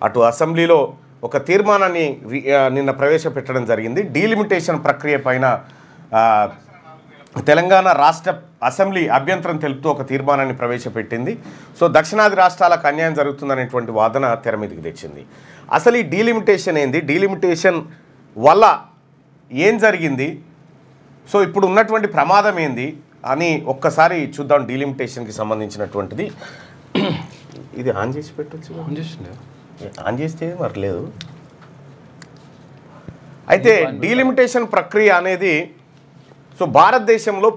అటు అసెంబ్లీలో ఒక తీర్మానాన్ని నిన్న ప్రవేశపెట్టడం జరిగింది. డీలిమిటేషన్ ప్రక్రియ పైన తెలంగాణ రాష్ట్ర అసెంబ్లీ అభ్యంతరం తెలుపుతూ ఒక తీర్మానాన్ని ప్రవేశపెట్టింది. సో దక్షిణాది రాష్ట్రాలకు అన్యాయం జరుగుతుందనేటువంటి వాదన తెర మీదకి తెచ్చింది. అసలు ఈ డీలిమిటేషన్ ఏంది, డీలిమిటేషన్ వల్ల ఏం జరిగింది, సో ఇప్పుడు ఉన్నటువంటి ప్రమాదం ఏంది అని ఒక్కసారి చూద్దాం. డీలిమిటేషన్కి సంబంధించినటువంటిది ఇది ఆన్ చేసి పెట్టచ్చు, ఆన్ చేస్తే మరి లేదు. అయితే డీలిమిటేషన్ ప్రక్రియ అనేది సో భారతదేశంలో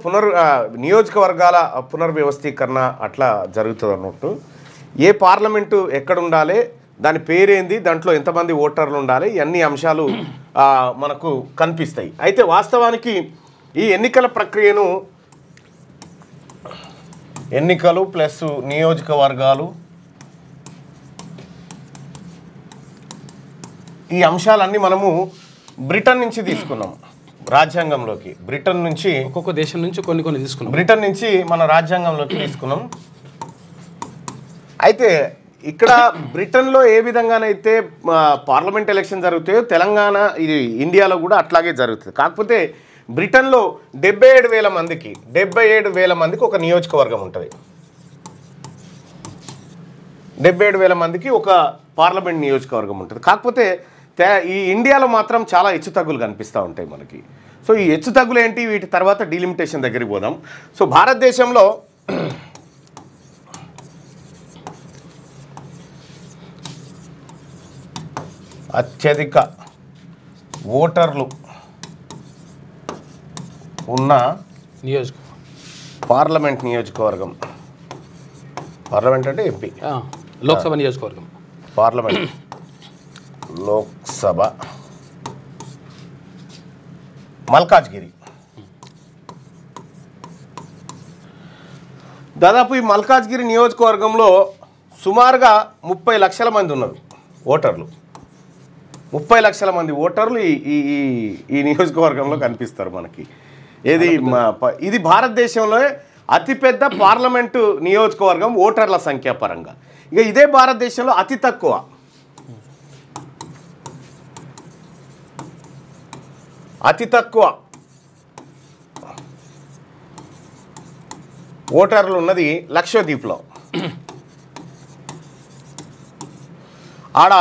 నియోజకవర్గాల పునర్వ్యవస్థీకరణ అట్లా జరుగుతుంది అన్నట్టు. ఏ పార్లమెంటు ఎక్కడ ఉండాలి, దాని పేరేంది, దాంట్లో ఎంతమంది ఓటర్లు ఉండాలి, ఇవన్నీ అంశాలు మనకు కనిపిస్తాయి. అయితే వాస్తవానికి ఈ ఎన్నికల ప్రక్రియను ఎన్నికలు ప్లస్ నియోజకవర్గాలు ఈ అంశాలన్నీ మనము బ్రిటన్ నుంచి తీసుకున్నాం రాజ్యాంగంలోకి. బ్రిటన్ నుంచి ఒక్కొక్క దేశం నుంచి కొన్ని తీసుకున్నాం, బ్రిటన్ నుంచి మన రాజ్యాంగంలోకి తీసుకున్నాం. అయితే ఇక్కడ బ్రిటన్లో ఏ విధంగానైతే పార్లమెంట్ ఎలక్షన్ జరుగుతాయో తెలంగాణ ఇది ఇండియాలో కూడా అట్లాగే జరుగుతుంది. కాకపోతే బ్రిటన్లో 77,000 మందికి ఒక నియోజకవర్గం ఉంటుంది, 77,000 మందికి ఒక పార్లమెంట్ నియోజకవర్గం ఉంటుంది. కాకపోతే ఈ ఇండియాలో మాత్రం చాలా హెచ్చుతగ్గులు కనిపిస్తూ ఉంటాయి మనకి. సో ఈ హెచ్చుతగ్గులు ఏంటి, వీటి తర్వాత డీలిమిటేషన్ దగ్గరికి పోదాం. సో భారతదేశంలో అత్యధిక ఓటర్లు ఉన్న పార్లమెంట్ నియోజకవర్గం, పార్లమెంట్ అంటే ఎంపీ, లోక్సభ నియోజకవర్గం, పార్లమెంట్ లోక్సభ మల్కాజ్గిరి. దాదాపు ఈ మల్కాజ్గిరి నియోజకవర్గంలో సుమారుగా 30 లక్షల మంది ఉన్నారు ఓటర్లు. 30 లక్షల మంది ఓటర్లు ఈ నియోజకవర్గంలో కనిపిస్తారు మనకి. ఇది భారతదేశంలో అతిపెద్ద పార్లమెంటు నియోజకవర్గం ఓటర్ల సంఖ్య పరంగా. ఇక ఇదే భారతదేశంలో అతి తక్కువ ఓటర్లు ఉన్నది లక్షద్వీప్లో. ఆడ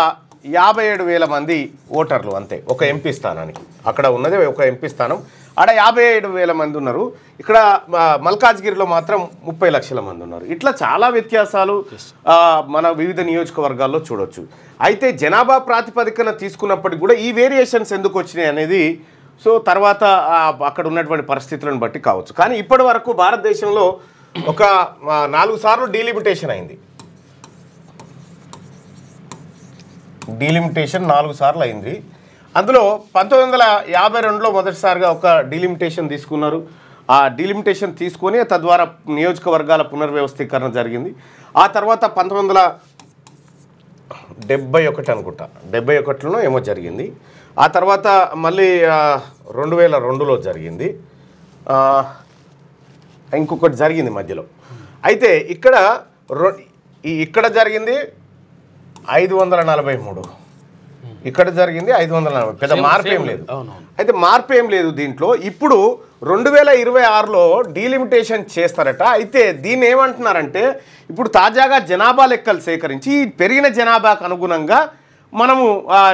57,000 మంది ఓటర్లు అంతే ఒక ఎంపీ స్థానానికి. అక్కడ ఉన్నది ఒక ఎంపీ స్థానం, ఆడ 57,000 మంది ఉన్నారు. ఇక్కడ మల్కాజ్గిరిలో మాత్రం 30 లక్షల మంది ఉన్నారు. ఇట్లా చాలా వ్యత్యాసాలు మన వివిధ నియోజకవర్గాల్లో చూడొచ్చు. అయితే జనాభా ప్రాతిపదికన తీసుకున్నప్పటికీ కూడా ఈ వేరియేషన్స్ ఎందుకు వచ్చినాయి అనేది సో తర్వాత అక్కడ ఉన్నటువంటి పరిస్థితులను బట్టి కావచ్చు. కానీ ఇప్పటి వరకు భారతదేశంలో ఒక 4 సార్లు డీలిమిటేషన్ అయింది. డీలిమిటేషన్ 4 సార్లు అయింది. అందులో 1952లో మొదటిసారిగా ఒక డీలిమిటేషన్ తీసుకున్నారు. ఆ డీలిమిటేషన్ తీసుకొని తద్వారా నియోజకవర్గాల పునర్వ్యవస్థీకరణ జరిగింది. ఆ తర్వాత 1971 అనుకుంటా, 71లోనో ఏమో జరిగింది. ఆ తర్వాత మళ్ళీ 2002లో జరిగింది, ఇంకొకటి జరిగింది మధ్యలో. అయితే ఇక్కడ జరిగింది 543, ఇక్కడ జరిగింది 540. పెద్ద మార్పు ఏం లేదు. అయితే మార్పు ఏం లేదు దీంట్లో. ఇప్పుడు 2026లో డీలిమిటేషన్ చేస్తారట. అయితే దీన్ని ఏమంటున్నారంటే ఇప్పుడు తాజాగా జనాభా లెక్కలు సేకరించి పెరిగిన జనాభాకు అనుగుణంగా మనము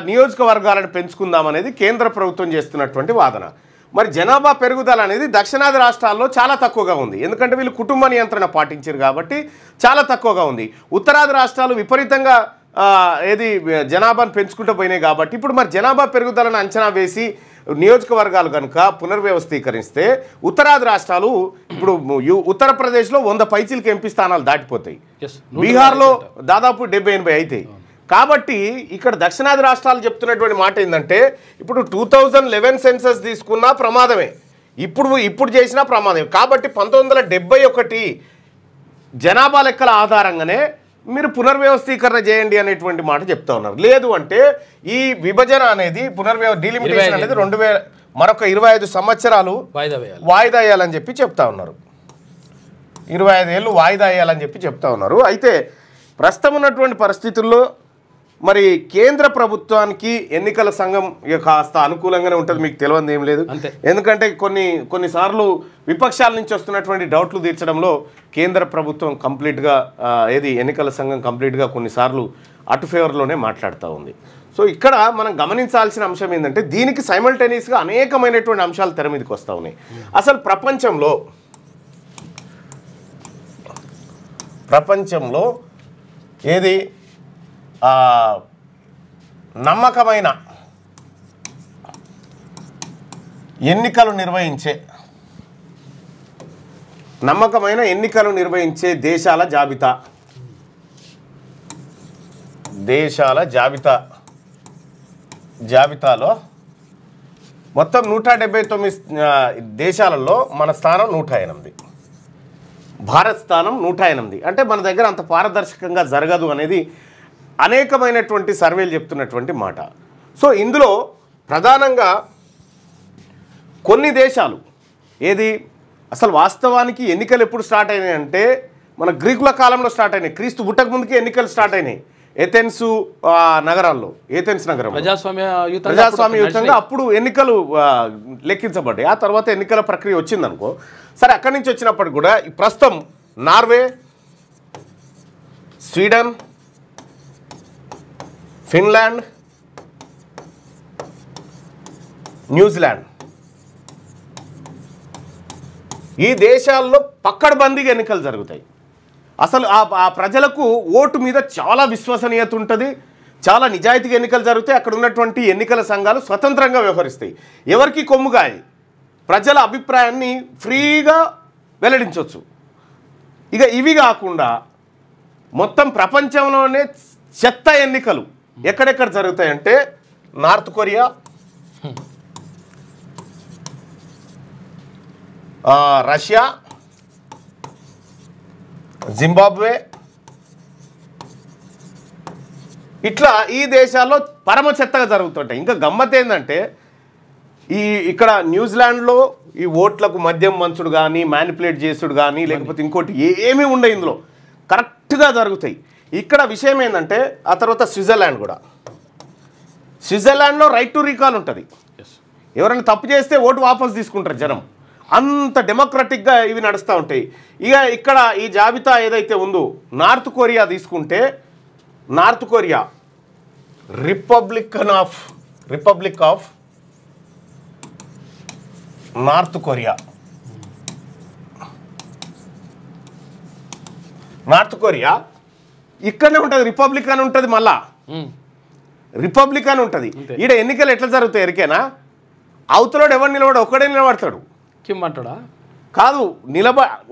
నియోజకవర్గాలను పెంచుకుందాం అనేది కేంద్ర ప్రభుత్వం చేస్తున్నటువంటి వాదన. మరి జనాభా పెరుగుదల అనేది దక్షిణాది రాష్ట్రాల్లో చాలా తక్కువగా ఉంది, ఎందుకంటే వీళ్ళు కుటుంబ నియంత్రణ పాటించారు కాబట్టి చాలా తక్కువగా ఉంది. ఉత్తరాది రాష్ట్రాలు విపరీతంగా జనాభాను పెంచుకుంటూ పోయినాయి కాబట్టి ఇప్పుడు మరి జనాభా పెరుగుదలను అంచనా వేసి నియోజకవర్గాలు కనుక పునర్వ్యవస్థీకరిస్తే ఉత్తరాది రాష్ట్రాలు ఇప్పుడు ఉత్తరప్రదేశ్లో 100 పైచీలకి ఎంపీ స్థానాలు దాటిపోతాయి, బీహార్లో దాదాపు 70-80 అవుతాయి. కాబట్టి ఇక్కడ దక్షిణాది రాష్ట్రాలు చెప్తున్నటువంటి మాట ఏంటంటే ఇప్పుడు 2011 సెన్సస్ తీసుకున్నా ప్రమాదమే, ఇప్పుడు చేసినా ప్రమాదమే. కాబట్టి 1971 జనాభా లెక్కల ఆధారంగానే మీరు పునర్వ్యవస్థీకరణ చేయండి అనేటువంటి మాట చెప్తా ఉన్నారు. లేదు అంటే ఈ విభజన అనేది డీలిమిటేషన్ అనేది మరొక 25 సంవత్సరాలు వాయిదా వేయాలని చెప్పి చెప్తా ఉన్నారు. 25 ఏళ్ళు వాయిదా వేయాలని చెప్పి చెప్తా ఉన్నారు. అయితే ప్రస్తుతం ఉన్నటువంటి పరిస్థితుల్లో మరి కేంద్ర ప్రభుత్వానికి ఎన్నికల సంఘం కాస్త అనుకూలంగానే ఉంటుంది, మీకు తెలియదు ఏం లేదు. ఎందుకంటే కొన్నిసార్లు విపక్షాల నుంచి వస్తున్నటువంటి డౌట్లు తీర్చడంలో కేంద్ర ప్రభుత్వం కంప్లీట్గా ఎన్నికల సంఘం కంప్లీట్గా కొన్నిసార్లు అటు ఫేవర్లోనే మాట్లాడుతూ ఉంది. సో ఇక్కడ మనం గమనించాల్సిన అంశం ఏంటంటే దీనికి సైమల్టేనియస్గా అనేకమైనటువంటి అంశాలు తెర మీదకి వస్తూ ఉన్నాయి. అసలు ప్రపంచంలో ఏది నమ్మకమైన ఎన్నికలు నిర్వహించే దేశాల జాబితాలో మొత్తం 179 దేశాలలో మన స్థానం 108, భారత్ స్థానం 108. అంటే మన దగ్గర అంత పారదర్శకంగా జరగదు అనేది అనేకమైనటువంటి సర్వేలు చెప్తున్నటువంటి మాట. సో ఇందులో ప్రధానంగా కొన్ని దేశాలు అసలు వాస్తవానికి ఎన్నికలు ఎప్పుడు స్టార్ట్ అయినాయి అంటే మన గ్రీకుల కాలంలో స్టార్ట్ అయినాయి. క్రీస్తు పుట్టక ముందుకే ఎన్నికలు స్టార్ట్ అయినాయి. ఏథెన్స్ నగరంలో ప్రజాస్వామ్యయుతంగా అప్పుడు ఎన్నికలు లెక్కించబడ్డాయి. ఆ తర్వాత ఎన్నికల ప్రక్రియ వచ్చిందనుకో. సరే, అక్కడి నుంచి వచ్చినప్పటికి కూడా ప్రస్తుతం నార్వే, స్వీడన్, ఫిన్లాండ్, న్యూజిలాండ్ ఈ దేశాల్లో పక్కడబందీగా ఎన్నికలు జరుగుతాయి. అసలు ఆ ప్రజలకు ఓటు మీద చాలా విశ్వసనీయత ఉంటుంది, చాలా నిజాయితీగా ఎన్నికలు జరుగుతాయి. అక్కడ ఉన్నటువంటి ఎన్నికల సంఘాలు స్వతంత్రంగా వ్యవహరిస్తాయి. ఎవరికి కొమ్ముగాయి ప్రజల అభిప్రాయాన్ని ఫ్రీగా వెల్లడించవచ్చు. ఇక ఇవి కాకుండా మొత్తం ప్రపంచంలోనే చెత్త ఎన్నికలు ఎక్కడెక్కడ జరుగుతాయంటే నార్త్ కొరియా, రష్యా, జింబాబ్వే, ఇట్లా ఈ దేశాల్లో పరమ చెత్తగా జరుగుతుంటాయి. ఇంకా గమ్మత్ ఏంటంటే ఇక్కడ న్యూజిలాండ్లో ఈ ఓట్లకు మద్యం మంచుడు కానీ మ్యానిపులేట్ చేసుడు కానీ లేకపోతే ఇంకోటి ఏమీ ఉండవు, ఇందులో కరెక్ట్గా జరుగుతాయి. ఇక్కడ విషయం ఏంటంటే ఆ తర్వాత స్విట్జర్లాండ్లో రైట్ టు రీకాల్ ఉంటుంది. ఎవరైనా తప్పు చేస్తే ఓటు వాపస్ తీసుకుంటారు జనం. అంత డెమోక్రటిక్గా ఇవి నడుస్తూ ఉంటాయి. ఇక ఇక్కడ ఈ జాబితా ఏదైతే ఉందో నార్త్ కొరియా తీసుకుంటే north Korea republic of north Korea ఇక్కడనే ఉంటుంది, రిపబ్లికన్ ఉంటుంది, మళ్ళా రిపబ్లికన్ ఉంటుంది. ఈడ ఎన్నికలు ఎట్లా జరుగుతాయి ఎరికేనా? అవతలోడు ఎవరు నిలబడు, ఒక్కడే నిలబడతాడు. కిమ్మంటాడా? కాదు,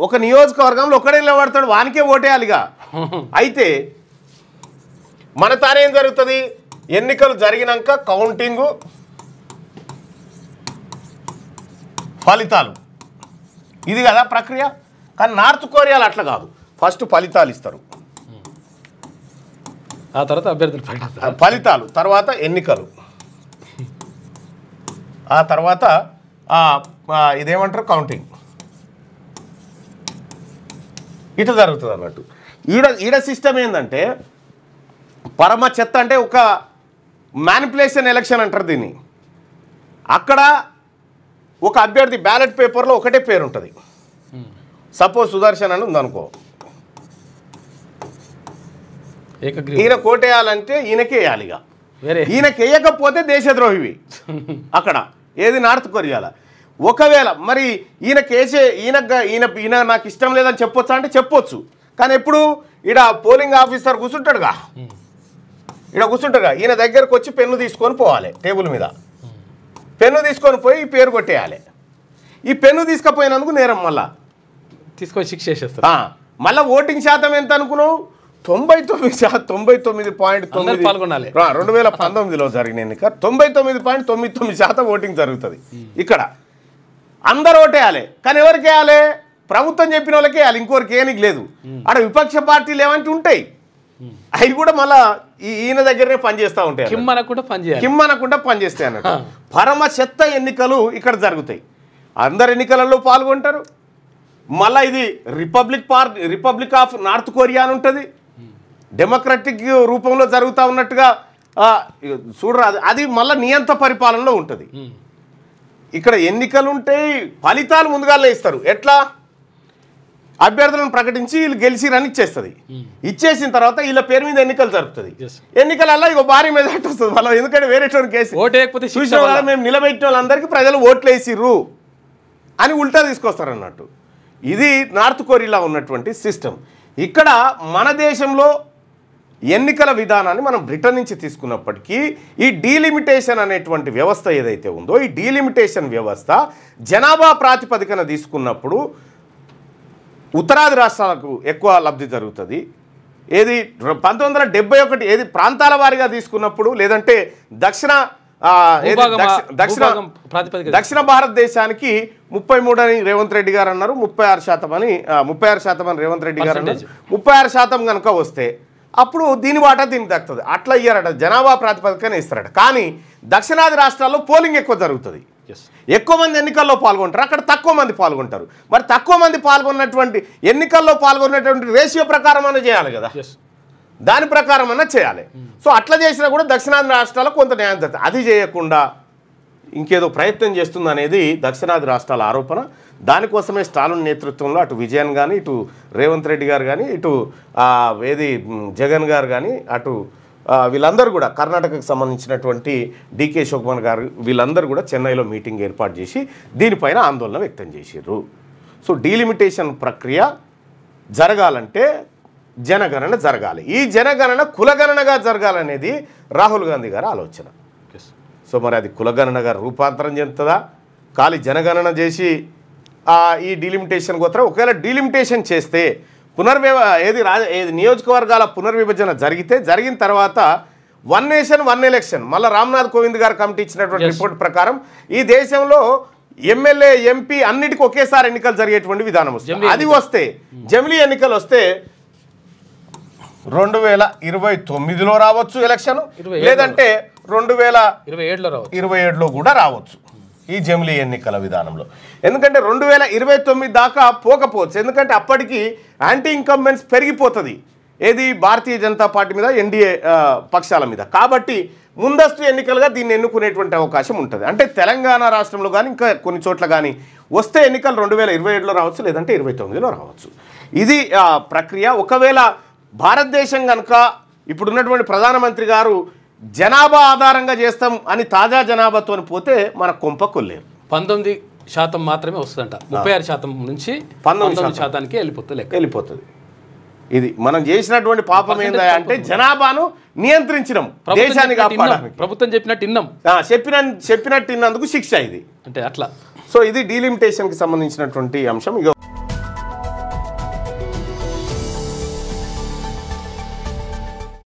ఒక నియోజకవర్గంలో ఒక్కడే నిలబడతాడు, వానికే ఓటేయాలిగా. అయితే మన తానేం జరుగుతుంది, ఎన్నికలు జరిగినాక కౌంటింగు, ఫలితాలు, ఇది కదా ప్రక్రియ. కానీ నార్త్ కొరియాలో అట్లా కాదు, ఫస్ట్ ఫలితాలు ఇస్తారు, ఆ తర్వాత అభ్యర్థులు ఫలితాలు, తర్వాత ఎన్నికలు, ఆ తర్వాత ఇదేమంటారు కౌంటింగ్, ఇట్లా జరుగుతుంది అన్నట్టు. ఈడ సిస్టమ్ ఏంటంటే పరమ చెత్త, అంటే ఒక మ్యానిపులేషన్ ఎలక్షన్ అంటారు దీన్ని. అక్కడ ఒక అభ్యర్థి బ్యాలెట్ పేపర్లో ఒకటే పేరు ఉంటుంది. సపోజ్ సుదర్శన్ అని ఉందనుకో, ఈయన కోటేయాలంటే ఈయనకే వేయాలి. ఇక ఈయనకి వేయకపోతే దేశద్రోహివి అక్కడ ఏది నార్త్ కొరియాలో. ఒకవేళ మరి ఈయన నాకు ఇష్టం లేదని చెప్పొచ్చా అంటే చెప్పొచ్చు. కానీ ఎప్పుడు ఈడ పోలింగ్ ఆఫీసర్ కూర్చుంటాడుగా, ఈయన దగ్గరకు వచ్చి పెన్ను తీసుకొని పోవాలి, టేబుల్ మీద పెన్ను తీసుకొని పోయి ఈ పేరు కొట్టేయాలి. ఈ పెన్ను తీసుకుపోయినందుకు నేరం, మళ్ళా తీసుకొని శిక్ష చేసేస్తారు. మళ్ళీ ఓటింగ్ శాతం ఎంత అనుకున్నావు? 99.9 పాల్గొనాలి. 2019లో జరిగిన ఎన్నిక 99.99% ఓటింగ్ జరుగుతుంది. ఇక్కడ అందరు ఓటేయాలి, కానీ ఎవరికి వేయాలి? ప్రభుత్వం చెప్పిన వాళ్ళకి వేయాలి, ఇంకోరికి ఏనికి లేదు. ఆడ విపక్ష పార్టీలు ఏమంటే ఉంటాయి, అవి కూడా మళ్ళా ఈయన దగ్గరనే పనిచేస్తూ ఉంటాయి, కిమ్మనకుండా పనిచేస్తాయి అన్నట్టు. పరమ చెత్త ఎన్నికలు ఇక్కడ జరుగుతాయి. అందరు ఎన్నికలలో పాల్గొంటారు. మళ్ళీ ఇది రిపబ్లిక్ ఆఫ్ నార్త్ కొరియా అని ఉంటుంది, డెమోక్రటిక్ రూపంలో జరుగుతూ ఉన్నట్టుగా చూడరా, అది మళ్ళీ నియంత పరిపాలనలో ఉంటుంది. ఇక్కడ ఎన్నికలు ఉంటాయి, ఫలితాలు ముందుగానే ఇస్తారు. ఎట్లా? అభ్యర్థులను ప్రకటించి వీళ్ళు గెలిచిరని ఇచ్చేస్తుంది. ఇచ్చేసిన తర్వాత వీళ్ళ పేరు మీద ఎన్నికలు జరుపుతుంది. ఎన్నికలలో ఇక భారీ మెజార్టీ వస్తుంది మళ్ళీ. ఎందుకంటే వేరే కేసు చూసిన వాళ్ళ మేము నిలబెట్టిన వాళ్ళందరికీ ప్రజలు ఓట్లు వేసిర్రు అని ఉల్టా తీసుకొస్తారు అన్నట్టు. ఇది నార్త్ కొరియాలో ఉన్నటువంటి సిస్టమ్. ఇక్కడ మన దేశంలో ఎన్నికల విధానాన్ని మనం బ్రిటన్ నుంచి తీసుకున్నప్పటికీ ఈ డీలిమిటేషన్ అనేటువంటి వ్యవస్థ ఏదైతే ఉందో, ఈ డీలిమిటేషన్ వ్యవస్థ జనాభా ప్రాతిపదికన తీసుకున్నప్పుడు ఉత్తరాది రాష్ట్రాలకు ఎక్కువ లబ్ధి జరుగుతుంది. ఏది 1971 ఏది ప్రాంతాల వారీగా తీసుకున్నప్పుడు, లేదంటే దక్షిణ భారతదేశానికి 33 అని రేవంత్ రెడ్డి గారు అన్నారు, 36% అని 36% అని రేవంత్ రెడ్డి గారు అన్నారు. 36% కనుక వస్తే అప్పుడు దీని వాటా దీనికి దక్కుతుంది. అట్లా ఇయ్యారట, జనాభా ప్రాతిపదికన ఇస్తారట. కానీ దక్షిణాది రాష్ట్రాల్లో పోలింగ్ ఎక్కువ జరుగుతుంది, ఎక్కువ మంది ఎన్నికల్లో పాల్గొంటారు, అక్కడ తక్కువ మంది పాల్గొంటారు. మరి తక్కువ మంది పాల్గొన్నటువంటి ఎన్నికల్లో పాల్గొన్నటువంటి రేషియో ప్రకారం అన్న చేయాలి కదా, దాని ప్రకారం అన్న చేయాలి. సో అట్లా చేసినా కూడా దక్షిణాది రాష్ట్రాలకు కొంత న్యాయం జరుగుతుంది. అది చేయకుండా ఇంకేదో ప్రయత్నం చేస్తుంది అనేది దక్షిణాది రాష్ట్రాల ఆరోపణ. దానికోసమే స్టాలిన్ నేతృత్వంలో అటు విజయన్ కానీ, ఇటు రేవంత్ రెడ్డి గారు కానీ, ఇటు ఏది జగన్ గారు కానీ, అటు వీళ్ళందరూ కూడా కర్ణాటకకు సంబంధించినటువంటి డికే శివకుమార్ గారు వీళ్ళందరూ కూడా చెన్నైలో మీటింగ్ ఏర్పాటు చేసి దీనిపైన ఆందోళన వ్యక్తం చేశారు. సో డీలిమిటేషన్ ప్రక్రియ జరగాలంటే జనగణన జరగాలి. ఈ జనగణన కులగణనగా జరగాలనేది రాహుల్ గాంధీ గారి ఆలోచన. సో మరి అది కులగణనగా రూపాంతరం చెందుతుందా, ఖాళీ జనగణన చేసి ఈ డీలిమిటేషన్ పోతారా? ఒకవేళ డీలిమిటేషన్ చేస్తే ఏది నియోజకవర్గాల పునర్విభజన జరిగిన తర్వాత 1 నేషన్ 1 ఎలక్షన్, మళ్ళీ రామ్నాథ్ కోవింద్ గారు కమిటీ ఇచ్చినటువంటి రిపోర్ట్ ప్రకారం ఈ దేశంలో ఎమ్మెల్యే ఎంపీ అన్నిటికీ ఒకేసారి ఎన్నికలు జరిగేటువంటి విధానం వస్తుంది. అది వస్తే జమిలీ ఎన్నికలు వస్తే 2029లో రావచ్చు ఎలక్షన్, లేదంటే 2027లో కూడా రావచ్చు ఈ జమిలీ ఎన్నికల విధానంలో. ఎందుకంటే 2029 దాకా పోకపోవచ్చు, ఎందుకంటే అప్పటికి యాంటీ ఇన్కంబెన్స్ పెరిగిపోతుంది ఏది భారతీయ జనతా పార్టీ మీద, ఎన్డీఏ పక్షాల మీద. కాబట్టి ముందస్తు ఎన్నికలుగా దీన్ని ఎన్నుకునేటువంటి అవకాశం ఉంటుంది. అంటే తెలంగాణ రాష్ట్రంలో కానీ ఇంకా కొన్ని చోట్ల కానీ వస్తే ఎన్నికలు 2027లో రావచ్చు, లేదంటే 2029లో రావచ్చు. ఇది ప్రక్రియ. ఒకవేళ భారతదేశం కనుక ఇప్పుడున్నటువంటి ప్రధానమంత్రి గారు జనాభా ఆధారంగా చేస్తాం అని తాజా జనాభాతో పోతే మన కొంప కొల్లేరు. 19% మాత్రమే వస్తుందంట, 36% నుంచి 19%కి వెళ్ళిపోతుంది. ఇది మనం చేసినటువంటి పాపం ఏందా అంటే జనాభాను నియంత్రించడం, దేశాన్ని కాపాడడానికి. ప్రభుత్వం చెప్పినట్టు విన్నాం, చెప్పినట్టు విన్నందుకు శిక్ష ఇది. అంటే అట్లా. సో ఇది డీలిమిటేషన్కి సంబంధించినటువంటి అంశం.